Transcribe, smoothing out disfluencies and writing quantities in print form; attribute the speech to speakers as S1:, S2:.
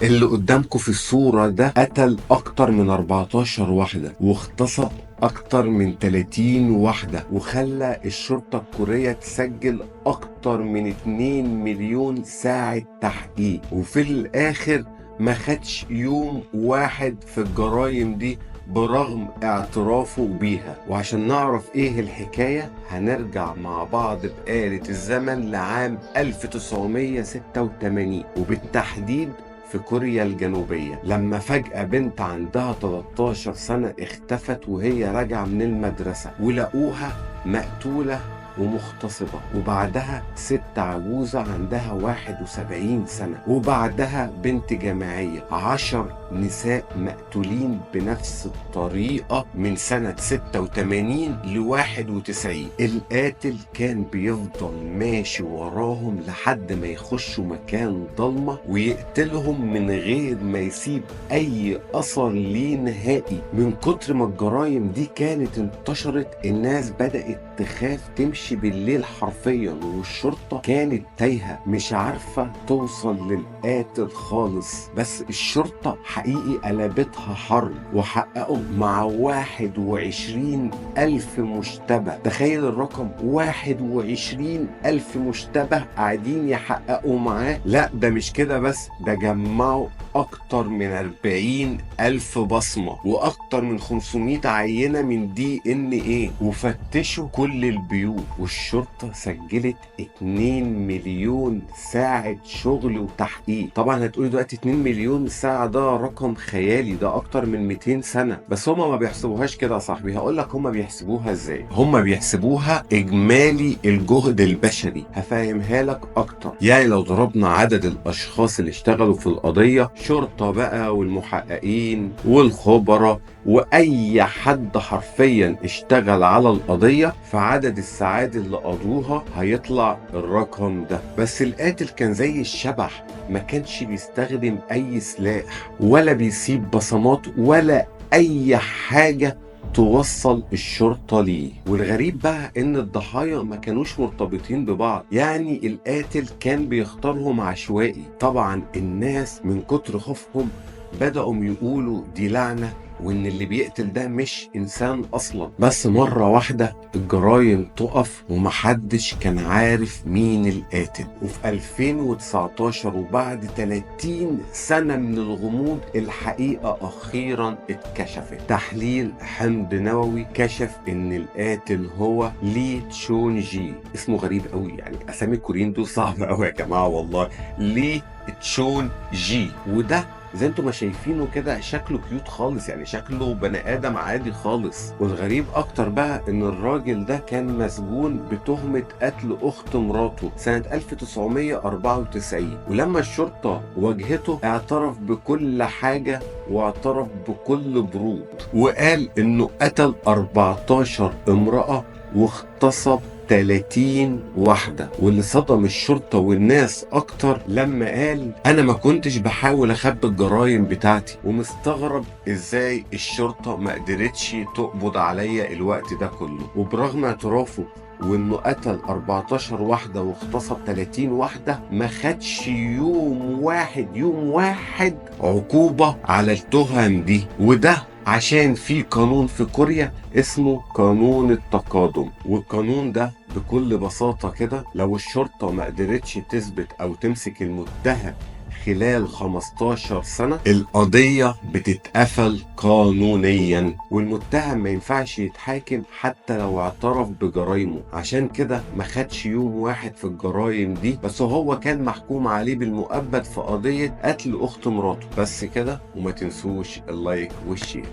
S1: اللي قدامكم في الصورة ده قتل أكتر من 14 واحدة واغتصب أكتر من 30 واحدة وخلى الشرطة الكورية تسجل أكتر من 2 مليون ساعة تحقيق، وفي الآخر ما خدش يوم واحد في الجرايم دي برغم اعترافه بيها. وعشان نعرف ايه الحكاية هنرجع مع بعض بآلة الزمن لعام 1986 وبالتحديد في كوريا الجنوبية، لما فجأة بنت عندها 13 سنة اختفت وهي راجعة من المدرسة ولقوها مقتولة ومغتصبة، وبعدها ست عجوزة عندها 71 سنة، وبعدها بنت جامعية، 10 نساء مقتولين بنفس الطريقة من سنة 86 ل 91. القاتل كان بيفضل ماشي وراهم لحد ما يخشوا مكان ضلمة ويقتلهم من غير ما يسيب أي أثر ليه نهائي. من كتر ما الجرايم دي كانت انتشرت الناس بدأت تخاف تمشي بالليل حرفيا، والشرطة كانت تايهة مش عارفة توصل للقاتل خالص. بس الشرطة حقيقي قلبتها حرب وحققوا مع 21 ألف مشتبه. تخيل الرقم، 21 ألف مشتبه قاعدين يحققوا معاه. لا ده مش كده بس، ده جمعوا أكتر من 40 ألف بصمة وأكتر من 500 عينة من DNA وفتشوا كل البيوت، والشرطة سجلت 2 مليون ساعة شغل وتحقيق. طبعا هتقولي دلوقتي 2 مليون ساعة ده رقم خيالي، ده أكتر من 200 سنة، بس هما ما بيحسبوهاش كده يا صاحبي. هقولك هما بيحسبوها ازاي. هما بيحسبوها إجمالي الجهد البشري. هفهمها لك أكتر. يعني لو ضربنا عدد الأشخاص اللي اشتغلوا في القضية، شرطة بقى والمحققين والخبراء واي حد حرفيا اشتغل على القضية، فعدد الساعات اللي قضوها هيطلع الرقم ده. بس القاتل كان زي الشبح، ما كانش بيستخدم اي سلاح ولا بيسيب بصمات ولا اي حاجة توصل الشرطة ليه. والغريب بقى ان الضحايا ما كانوش مرتبطين ببعض، يعني القاتل كان بيختارهم عشوائي. طبعا الناس من كتر خوفهم بدأوا يقولوا دي لعنة وان اللي بيقتل ده مش انسان اصلا. بس مرة واحدة الجرايم تقف ومحدش كان عارف مين القاتل. وفي 2019 وبعد 30 سنة من الغموض الحقيقة اخيرا اتكشفت. تحليل حمض نووي كشف ان القاتل هو لي تشون جي. اسمه غريب قوي، يعني اسامي الكوريين دول صعبة قوي يا جماعة والله. لي تشون جي، وده زي انتوا ما شايفينه كده شكله كيوت خالص، يعني شكله بني ادم عادي خالص. والغريب اكتر بقى ان الراجل ده كان مسجون بتهمة قتل اخت مراته سنة 1994، ولما الشرطة واجهته اعترف بكل حاجة واعترف بكل برود، وقال انه قتل 14 امرأة واغتصب 30 واحدة. واللي صدم الشرطة والناس أكتر لما قال أنا ما كنتش بحاول أخبي الجرايم بتاعتي، ومستغرب إزاي الشرطة ما قدرتش تقبض عليا الوقت ده كله. وبرغم اعترافه وإنه قتل 14 واحدة واغتصب 30 واحدة ما خدش يوم واحد عقوبة على التهم دي. وده عشان في قانون في كوريا اسمه قانون التقادم، والقانون ده بكل بساطة كده لو الشرطة ما قدرتش تثبت أو تمسك المتهم خلال 15 سنة القضية بتتقفل قانونيا، والمتهم ما ينفعش يتحاكم حتى لو اعترف بجرايمه. عشان كده ما خدش يوم واحد في الجرايم دي، بس هو كان محكوم عليه بالمؤبد في قضية قتل أخت مراته. بس كده، وما تنسوش اللايك والشير.